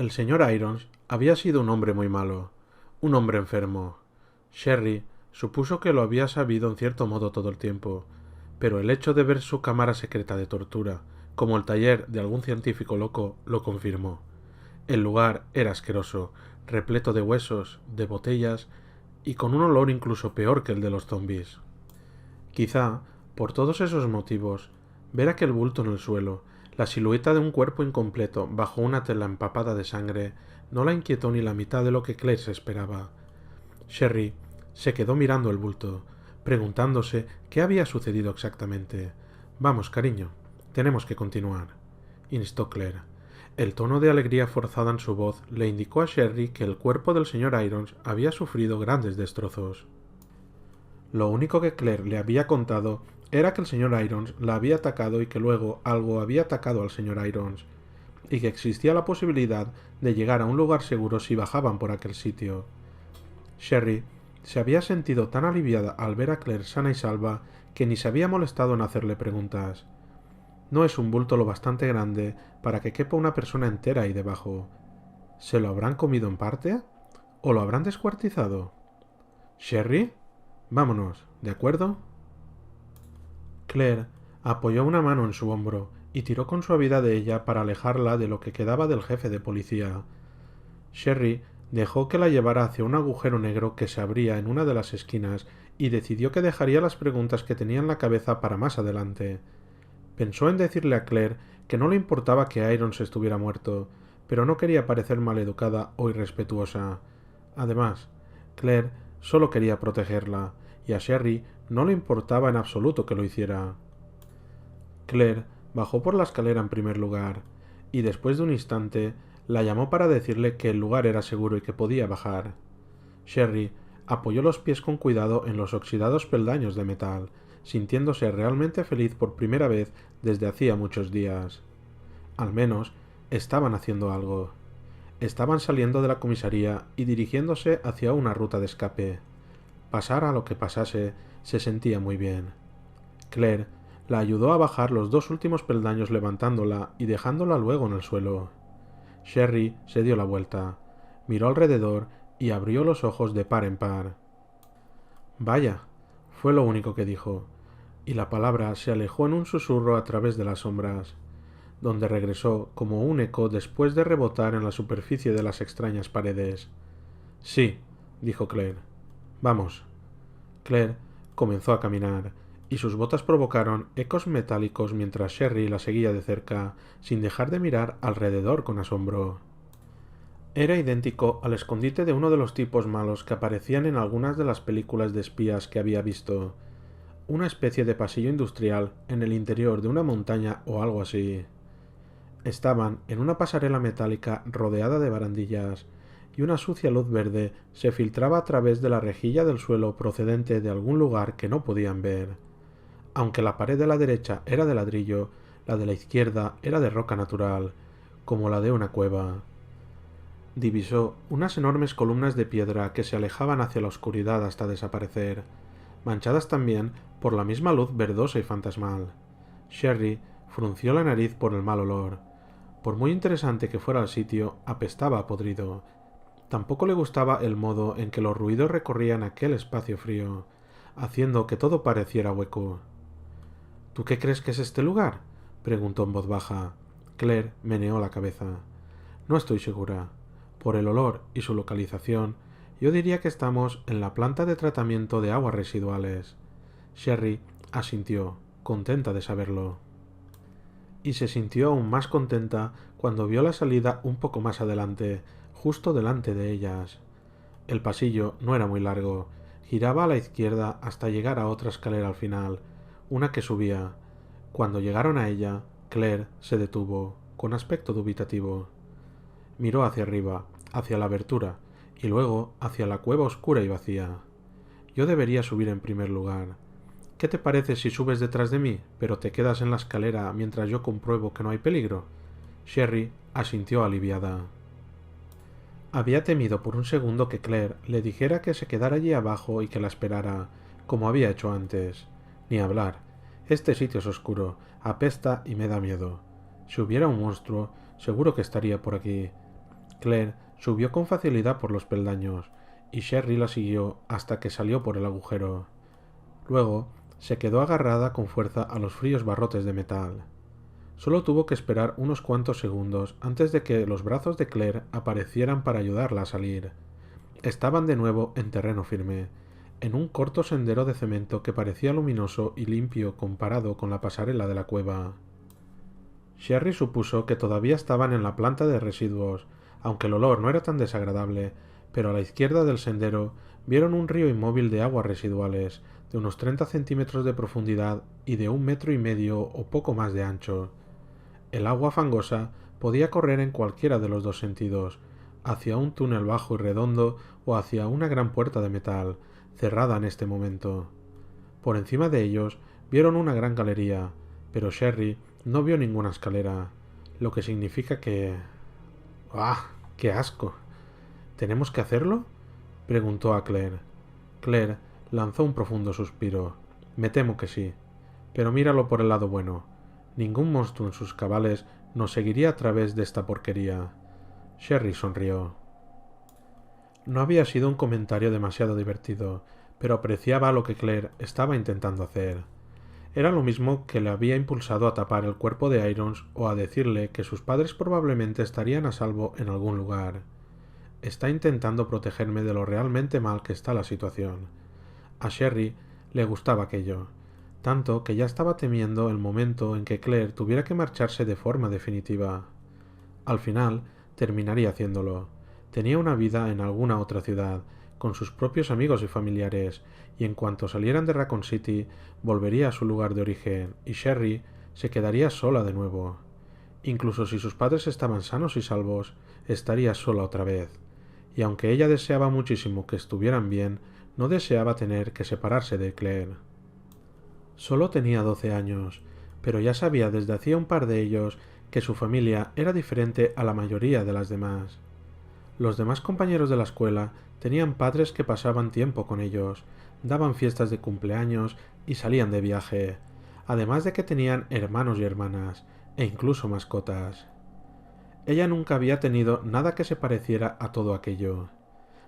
El señor Irons había sido un hombre muy malo, un hombre enfermo. Sherry supuso que lo había sabido en cierto modo todo el tiempo, pero el hecho de ver su cámara secreta de tortura, como el taller de algún científico loco, lo confirmó. El lugar era asqueroso, repleto de huesos, de botellas y con un olor incluso peor que el de los zombis. Quizá, por todos esos motivos, ver aquel bulto en el suelo, la silueta de un cuerpo incompleto bajo una tela empapada de sangre, no la inquietó ni la mitad de lo que Claire se esperaba. Sherry se quedó mirando el bulto, preguntándose qué había sucedido exactamente. Vamos, cariño, tenemos que continuar, instó Claire. El tono de alegría forzada en su voz le indicó a Sherry que el cuerpo del señor Irons había sufrido grandes destrozos. Lo único que Claire le había contado era que el señor Irons la había atacado y que luego algo había atacado al señor Irons, y que existía la posibilidad de llegar a un lugar seguro si bajaban por aquel sitio. Sherry se había sentido tan aliviada al ver a Claire sana y salva que ni se había molestado en hacerle preguntas. No es un bulto lo bastante grande para que quepa una persona entera ahí debajo. ¿Se lo habrán comido en parte? ¿O lo habrán descuartizado? ¿Sherry? Vámonos, ¿de acuerdo? Claire apoyó una mano en su hombro y tiró con suavidad de ella para alejarla de lo que quedaba del jefe de policía. Sherry dejó que la llevara hacia un agujero negro que se abría en una de las esquinas y decidió que dejaría las preguntas que tenía en la cabeza para más adelante. Pensó en decirle a Claire que no le importaba que Irons estuviera muerto, pero no quería parecer maleducada o irrespetuosa. Además, Claire solo quería protegerla, y a Sherry no le importaba en absoluto que lo hiciera. Claire bajó por la escalera en primer lugar, y después de un instante la llamó para decirle que el lugar era seguro y que podía bajar. Sherry apoyó los pies con cuidado en los oxidados peldaños de metal, sintiéndose realmente feliz por primera vez desde hacía muchos días. Al menos estaban haciendo algo. Estaban saliendo de la comisaría y dirigiéndose hacia una ruta de escape. Pasara lo que pasase, se sentía muy bien. Claire la ayudó a bajar los dos últimos peldaños levantándola y dejándola luego en el suelo. Sherry se dio la vuelta, miró alrededor y abrió los ojos de par en par. Vaya, fue lo único que dijo, y la palabra se alejó en un susurro a través de las sombras, donde regresó como un eco después de rebotar en la superficie de las extrañas paredes. Sí, dijo Claire. Vamos. Claire comenzó a caminar, y sus botas provocaron ecos metálicos mientras Sherry la seguía de cerca, sin dejar de mirar alrededor con asombro. Era idéntico al escondite de uno de los tipos malos que aparecían en algunas de las películas de espías que había visto. Una especie de pasillo industrial en el interior de una montaña o algo así. Estaban en una pasarela metálica rodeada de barandillas, y una sucia luz verde se filtraba a través de la rejilla del suelo procedente de algún lugar que no podían ver. Aunque la pared de la derecha era de ladrillo, la de la izquierda era de roca natural, como la de una cueva. Divisó unas enormes columnas de piedra que se alejaban hacia la oscuridad hasta desaparecer, manchadas también por la misma luz verdosa y fantasmal. Sherry frunció la nariz por el mal olor. Por muy interesante que fuera el sitio, apestaba a podrido. Tampoco le gustaba el modo en que los ruidos recorrían aquel espacio frío, haciendo que todo pareciera hueco. ¿Tú qué crees que es este lugar? Preguntó en voz baja. Claire meneó la cabeza. No estoy segura. Por el olor y su localización, yo diría que estamos en la planta de tratamiento de aguas residuales. Sherry asintió, contenta de saberlo. Y se sintió aún más contenta cuando vio la salida un poco más adelante, justo delante de ellas. El pasillo no era muy largo, giraba a la izquierda hasta llegar a otra escalera al final, una que subía. Cuando llegaron a ella, Claire se detuvo, con aspecto dubitativo. Miró hacia arriba, hacia la abertura, y luego hacia la cueva oscura y vacía. Yo debería subir en primer lugar. ¿Qué te parece si subes detrás de mí, pero te quedas en la escalera mientras yo compruebo que no hay peligro? Sherry asintió aliviada. Había temido por un segundo que Claire le dijera que se quedara allí abajo y que la esperara, como había hecho antes. Ni hablar. Este sitio es oscuro, apesta y me da miedo. Si hubiera un monstruo, seguro que estaría por aquí. Claire subió con facilidad por los peldaños, y Sherry la siguió hasta que salió por el agujero. Luego se quedó agarrada con fuerza a los fríos barrotes de metal. Solo tuvo que esperar unos cuantos segundos antes de que los brazos de Claire aparecieran para ayudarla a salir. Estaban de nuevo en terreno firme, en un corto sendero de cemento que parecía luminoso y limpio comparado con la pasarela de la cueva. Sherry supuso que todavía estaban en la planta de residuos, aunque el olor no era tan desagradable, pero a la izquierda del sendero vieron un río inmóvil de aguas residuales, de unos 30 centímetros de profundidad y de 1,5 metros o poco más de ancho. El agua fangosa podía correr en cualquiera de los dos sentidos, hacia un túnel bajo y redondo o hacia una gran puerta de metal, cerrada en este momento. Por encima de ellos vieron una gran galería, pero Sherry no vio ninguna escalera, lo que significa que... ¡Ah! ¡Qué asco! ¿Tenemos que hacerlo?, preguntó a Claire. Claire lanzó un profundo suspiro. Me temo que sí. Pero míralo por el lado bueno. Ningún monstruo en sus cabales nos seguiría a través de esta porquería. Sherry sonrió. No había sido un comentario demasiado divertido, pero apreciaba lo que Claire estaba intentando hacer. Era lo mismo que le había impulsado a tapar el cuerpo de Irons o a decirle que sus padres probablemente estarían a salvo en algún lugar. Está intentando protegerme de lo realmente mal que está la situación. A Sherry le gustaba aquello, tanto que ya estaba temiendo el momento en que Claire tuviera que marcharse de forma definitiva. Al final, terminaría haciéndolo. Tenía una vida en alguna otra ciudad, con sus propios amigos y familiares, y en cuanto salieran de Raccoon City, volvería a su lugar de origen, y Sherry se quedaría sola de nuevo. Incluso si sus padres estaban sanos y salvos, estaría sola otra vez. Y aunque ella deseaba muchísimo que estuvieran bien, no deseaba tener que separarse de Claire. Solo tenía 12 años, pero ya sabía desde hacía un par de ellos que su familia era diferente a la mayoría de las demás. Los demás compañeros de la escuela tenían padres que pasaban tiempo con ellos, daban fiestas de cumpleaños y salían de viaje, además de que tenían hermanos y hermanas, e incluso mascotas. Ella nunca había tenido nada que se pareciera a todo aquello.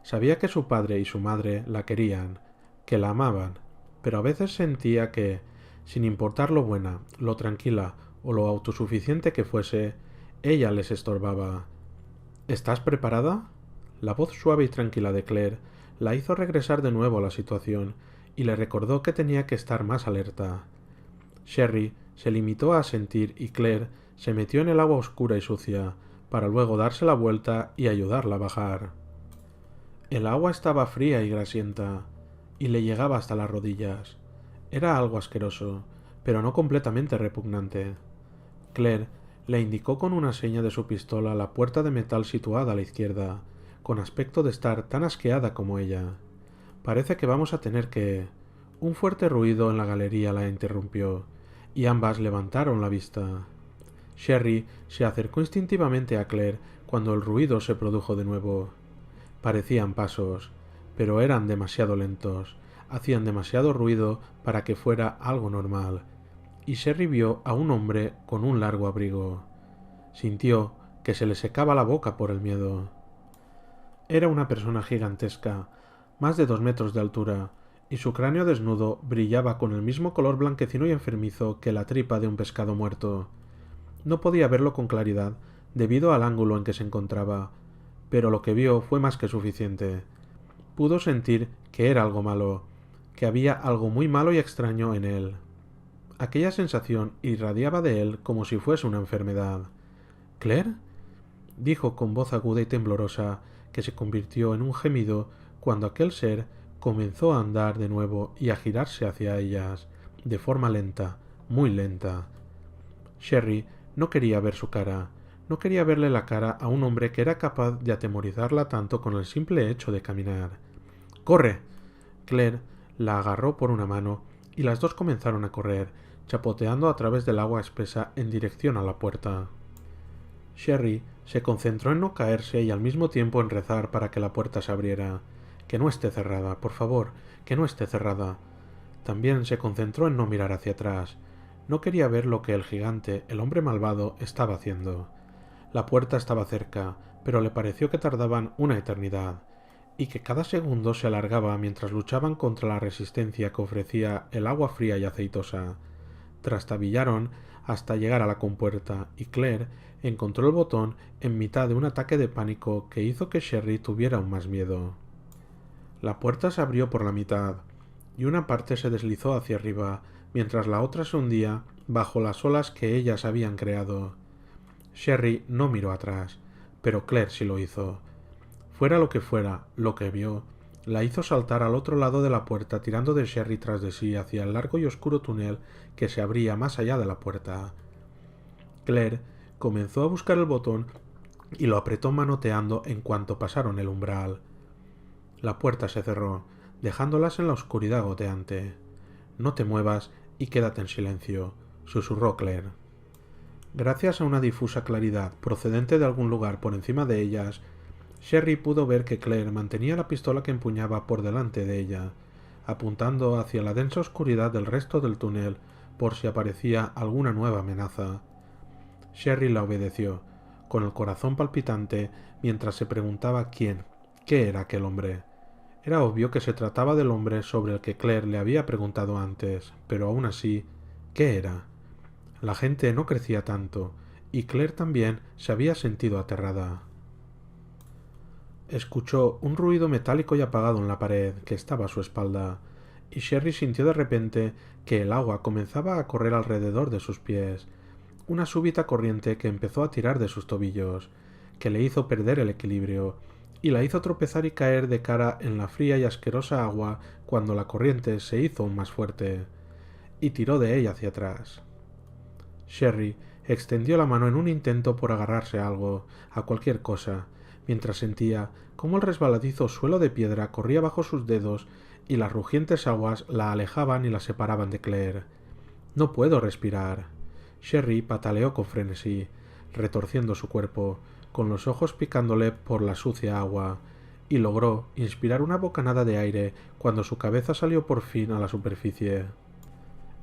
Sabía que su padre y su madre la querían, que la amaban, pero a veces sentía que, sin importar lo buena, lo tranquila o lo autosuficiente que fuese, ella les estorbaba. ¿Estás preparada? La voz suave y tranquila de Claire la hizo regresar de nuevo a la situación y le recordó que tenía que estar más alerta. Sherry se limitó a asentir y Claire se metió en el agua oscura y sucia, para luego darse la vuelta y ayudarla a bajar. El agua estaba fría y grasienta, y le llegaba hasta las rodillas. Era algo asqueroso, pero no completamente repugnante. Claire le indicó con una seña de su pistola la puerta de metal situada a la izquierda, con aspecto de estar tan asqueada como ella. Parece que vamos a tener que... Un fuerte ruido en la galería la interrumpió, y ambas levantaron la vista. Sherry se acercó instintivamente a Claire cuando el ruido se produjo de nuevo. Parecían pasos, pero eran demasiado lentos, hacían demasiado ruido para que fuera algo normal, y Sherry vio a un hombre con un largo abrigo. Sintió que se le secaba la boca por el miedo. Era una persona gigantesca, más de 2 metros de altura, y su cráneo desnudo brillaba con el mismo color blanquecino y enfermizo que la tripa de un pescado muerto. No podía verlo con claridad, debido al ángulo en que se encontraba, pero lo que vio fue más que suficiente. Pudo sentir que era algo malo, que había algo muy malo y extraño en él. Aquella sensación irradiaba de él como si fuese una enfermedad. —¿Claire? —dijo con voz aguda y temblorosa, que se convirtió en un gemido cuando aquel ser comenzó a andar de nuevo y a girarse hacia ellas, de forma lenta, muy lenta. Sherry no quería ver su cara, no quería verle la cara a un hombre que era capaz de atemorizarla tanto con el simple hecho de caminar. —¡Corre! Claire la agarró por una mano y las dos comenzaron a correr, chapoteando a través del agua espesa en dirección a la puerta. Sherry se concentró en no caerse y al mismo tiempo en rezar para que la puerta se abriera. —Que no esté cerrada, por favor, que no esté cerrada. También se concentró en no mirar hacia atrás. No quería ver lo que el gigante, el hombre malvado, estaba haciendo. La puerta estaba cerca, pero le pareció que tardaban una eternidad, y que cada segundo se alargaba mientras luchaban contra la resistencia que ofrecía el agua fría y aceitosa. Trastabillaron hasta llegar a la compuerta, y Claire encontró el botón en mitad de un ataque de pánico que hizo que Sherry tuviera aún más miedo. La puerta se abrió por la mitad, y una parte se deslizó hacia arriba, mientras la otra se hundía bajo las olas que ellas habían creado. Sherry no miró atrás, pero Claire sí lo hizo. Fuera lo que fuera, lo que vio, la hizo saltar al otro lado de la puerta tirando de Sherry tras de sí hacia el largo y oscuro túnel que se abría más allá de la puerta. Claire comenzó a buscar el botón y lo apretó manoteando en cuanto pasaron el umbral. La puerta se cerró, dejándolas en la oscuridad goteante. «No te muevas y quédate en silencio», susurró Claire. Gracias a una difusa claridad procedente de algún lugar por encima de ellas, Sherry pudo ver que Claire mantenía la pistola que empuñaba por delante de ella, apuntando hacia la densa oscuridad del resto del túnel por si aparecía alguna nueva amenaza. Sherry la obedeció, con el corazón palpitante, mientras se preguntaba qué era aquel hombre. Era obvio que se trataba del hombre sobre el que Claire le había preguntado antes, pero aún así, ¿qué era? La gente no crecía tanto, y Claire también se había sentido aterrada. Escuchó un ruido metálico y apagado en la pared que estaba a su espalda, y Sherry sintió de repente que el agua comenzaba a correr alrededor de sus pies, una súbita corriente que empezó a tirar de sus tobillos, que le hizo perder el equilibrio, y la hizo tropezar y caer de cara en la fría y asquerosa agua cuando la corriente se hizo aún más fuerte, y tiró de ella hacia atrás. Sherry extendió la mano en un intento por agarrarse a algo, a cualquier cosa, mientras sentía cómo el resbaladizo suelo de piedra corría bajo sus dedos y las rugientes aguas la alejaban y la separaban de Claire. «No puedo respirar». Sherry pataleó con frenesí, retorciendo su cuerpo, con los ojos picándole por la sucia agua, y logró inspirar una bocanada de aire cuando su cabeza salió por fin a la superficie.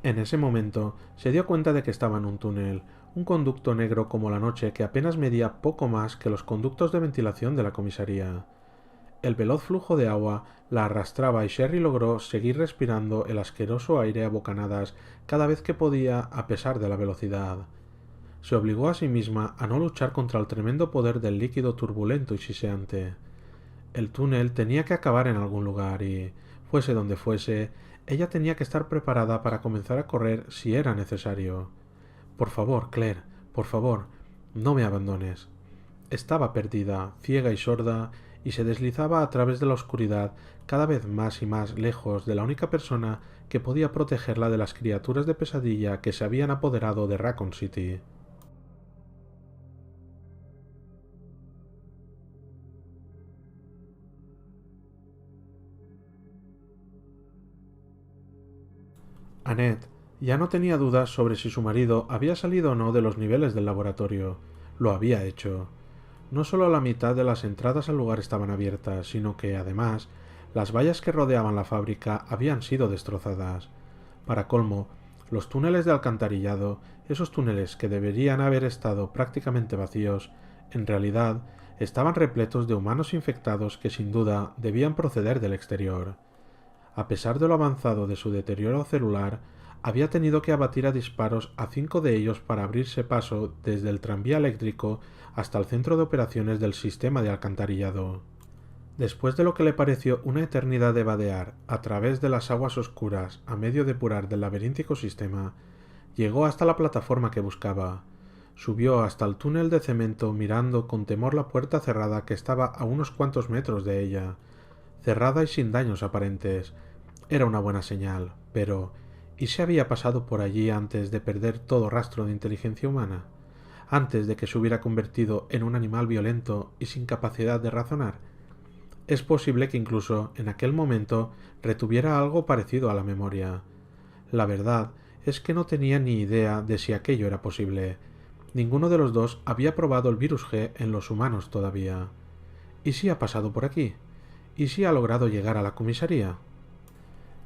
En ese momento se dio cuenta de que estaba en un túnel, un conducto negro como la noche que apenas medía poco más que los conductos de ventilación de la comisaría. El veloz flujo de agua la arrastraba y Sherry logró seguir respirando el asqueroso aire a bocanadas cada vez que podía a pesar de la velocidad. Se obligó a sí misma a no luchar contra el tremendo poder del líquido turbulento y siseante. El túnel tenía que acabar en algún lugar y, fuese donde fuese, ella tenía que estar preparada para comenzar a correr si era necesario. «Por favor, Claire, por favor, no me abandones». Estaba perdida, ciega y sorda, y se deslizaba a través de la oscuridad cada vez más y más lejos de la única persona que podía protegerla de las criaturas de pesadilla que se habían apoderado de Raccoon City. Annette ya no tenía dudas sobre si su marido había salido o no de los niveles del laboratorio. Lo había hecho. No solo la mitad de las entradas al lugar estaban abiertas, sino que, además, las vallas que rodeaban la fábrica habían sido destrozadas. Para colmo, los túneles de alcantarillado, esos túneles que deberían haber estado prácticamente vacíos, en realidad estaban repletos de humanos infectados que sin duda debían proceder del exterior. A pesar de lo avanzado de su deterioro celular, había tenido que abatir a disparos a 5 de ellos para abrirse paso desde el tranvía eléctrico hasta el centro de operaciones del sistema de alcantarillado. Después de lo que le pareció una eternidad de vadear a través de las aguas oscuras a medio depurar del laberíntico sistema, llegó hasta la plataforma que buscaba. Subió hasta el túnel de cemento mirando con temor la puerta cerrada que estaba a unos cuantos metros de ella, cerrada y sin daños aparentes. Era una buena señal, pero ¿y si había pasado por allí antes de perder todo rastro de inteligencia humana? ¿Antes de que se hubiera convertido en un animal violento y sin capacidad de razonar? Es posible que incluso en aquel momento retuviera algo parecido a la memoria. La verdad es que no tenía ni idea de si aquello era posible. Ninguno de los dos había probado el virus G en los humanos todavía. ¿Y si ha pasado por aquí? ¿Y si ha logrado llegar a la comisaría?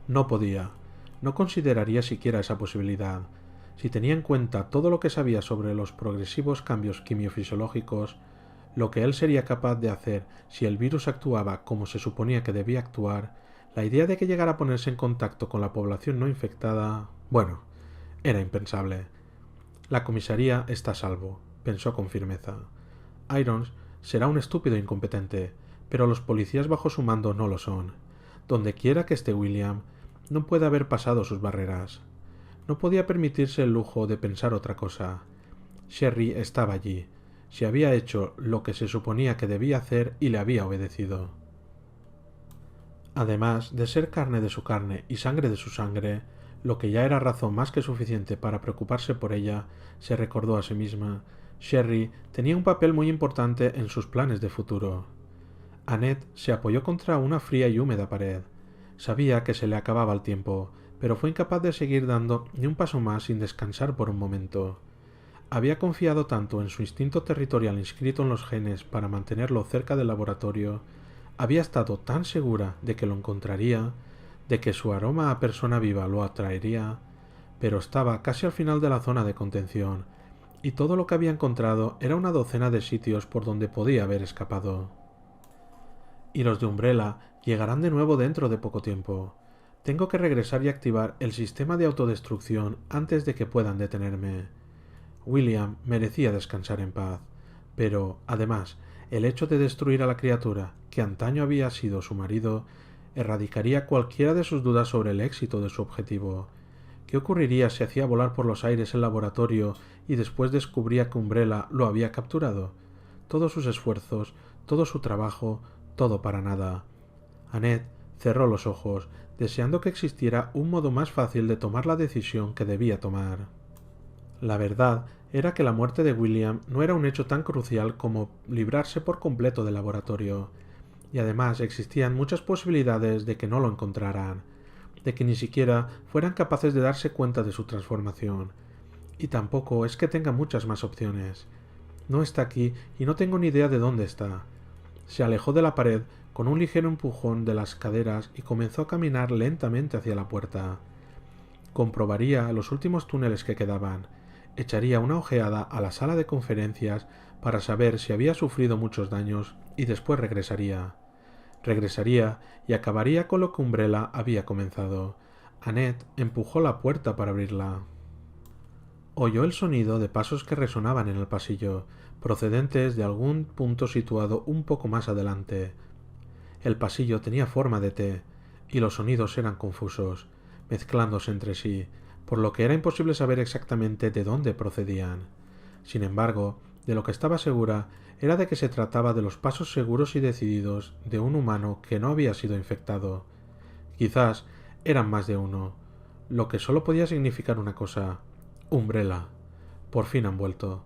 No podía. No consideraría siquiera esa posibilidad. Si tenía en cuenta todo lo que sabía sobre los progresivos cambios quimiofisiológicos, lo que él sería capaz de hacer si el virus actuaba como se suponía que debía actuar, la idea de que llegara a ponerse en contacto con la población no infectada, bueno, era impensable. La comisaría está a salvo, pensó con firmeza. Irons será un estúpido incompetente, pero los policías bajo su mando no lo son. Donde quiera que esté William, no puede haber pasado sus barreras. No podía permitirse el lujo de pensar otra cosa. Sherry estaba allí. Se había hecho lo que se suponía que debía hacer y le había obedecido. Además de ser carne de su carne y sangre de su sangre, lo que ya era razón más que suficiente para preocuparse por ella, se recordó a sí misma, Sherry tenía un papel muy importante en sus planes de futuro. Annette se apoyó contra una fría y húmeda pared. Sabía que se le acababa el tiempo, pero fue incapaz de seguir dando ni un paso más sin descansar por un momento. Había confiado tanto en su instinto territorial inscrito en los genes para mantenerlo cerca del laboratorio, había estado tan segura de que lo encontraría, de que su aroma a persona viva lo atraería, pero estaba casi al final de la zona de contención, y todo lo que había encontrado era una docena de sitios por donde podía haber escapado. Y los de Umbrella llegarán de nuevo dentro de poco tiempo. Tengo que regresar y activar el sistema de autodestrucción antes de que puedan detenerme. William merecía descansar en paz, pero, además, el hecho de destruir a la criatura que antaño había sido su marido erradicaría cualquiera de sus dudas sobre el éxito de su objetivo. ¿Qué ocurriría si hacía volar por los aires el laboratorio y después descubría que Umbrella lo había capturado? Todos sus esfuerzos, todo su trabajo, todo para nada. Annette cerró los ojos, deseando que existiera un modo más fácil de tomar la decisión que debía tomar. La verdad era que la muerte de William no era un hecho tan crucial como librarse por completo del laboratorio, y además existían muchas posibilidades de que no lo encontraran, de que ni siquiera fueran capaces de darse cuenta de su transformación. Y tampoco es que tenga muchas más opciones. No está aquí y no tengo ni idea de dónde está. Se alejó de la pared con un ligero empujón de las caderas y comenzó a caminar lentamente hacia la puerta. Comprobaría los últimos túneles que quedaban, echaría una ojeada a la sala de conferencias para saber si había sufrido muchos daños y después regresaría. Regresaría y acabaría con lo que Umbrella había comenzado. Annette empujó la puerta para abrirla. Oyó el sonido de pasos que resonaban en el pasillo, procedentes de algún punto situado un poco más adelante. El pasillo tenía forma de T, y los sonidos eran confusos, mezclándose entre sí, por lo que era imposible saber exactamente de dónde procedían. Sin embargo, de lo que estaba segura era de que se trataba de los pasos seguros y decididos de un humano que no había sido infectado. Quizás eran más de uno, lo que solo podía significar una cosa: Umbrella. Por fin han vuelto.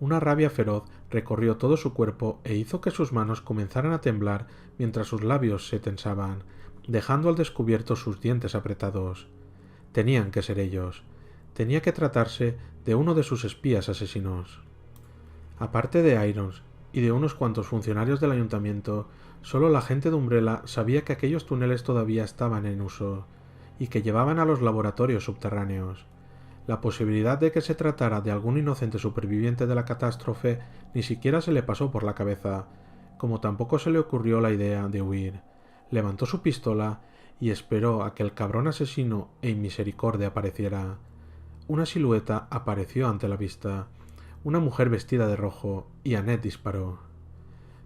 Una rabia feroz recorrió todo su cuerpo e hizo que sus manos comenzaran a temblar mientras sus labios se tensaban, dejando al descubierto sus dientes apretados. Tenían que ser ellos. Tenía que tratarse de uno de sus espías asesinos. Aparte de Irons y de unos cuantos funcionarios del ayuntamiento, solo la gente de Umbrella sabía que aquellos túneles todavía estaban en uso y que llevaban a los laboratorios subterráneos. La posibilidad de que se tratara de algún inocente superviviente de la catástrofe ni siquiera se le pasó por la cabeza, como tampoco se le ocurrió la idea de huir. Levantó su pistola y esperó a que el cabrón asesino e inmisericordia apareciera. Una silueta apareció ante la vista, una mujer vestida de rojo, y Annette disparó.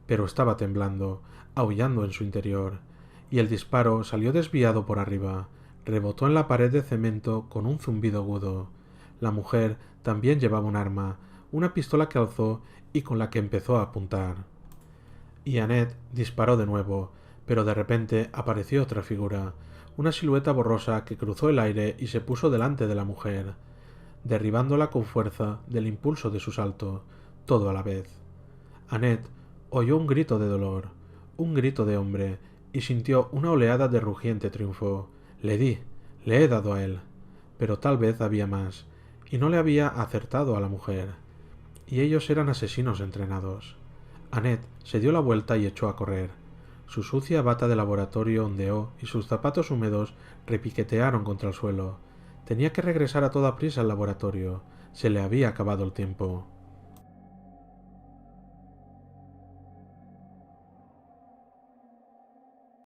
Pero estaba temblando, aullando en su interior, y el disparo salió desviado por arriba, rebotó en la pared de cemento con un zumbido agudo. La mujer también llevaba un arma, una pistola que alzó y con la que empezó a apuntar. Y Annette disparó de nuevo, pero de repente apareció otra figura, una silueta borrosa que cruzó el aire y se puso delante de la mujer, derribándola con fuerza del impulso de su salto, todo a la vez. Annette oyó un grito de dolor, un grito de hombre, y sintió una oleada de rugiente triunfo. Le he dado a él. Pero tal vez había más, y no le había acertado a la mujer. Y ellos eran asesinos entrenados. Annette se dio la vuelta y echó a correr. Su sucia bata de laboratorio ondeó y sus zapatos húmedos repiquetearon contra el suelo. Tenía que regresar a toda prisa al laboratorio. Se le había acabado el tiempo.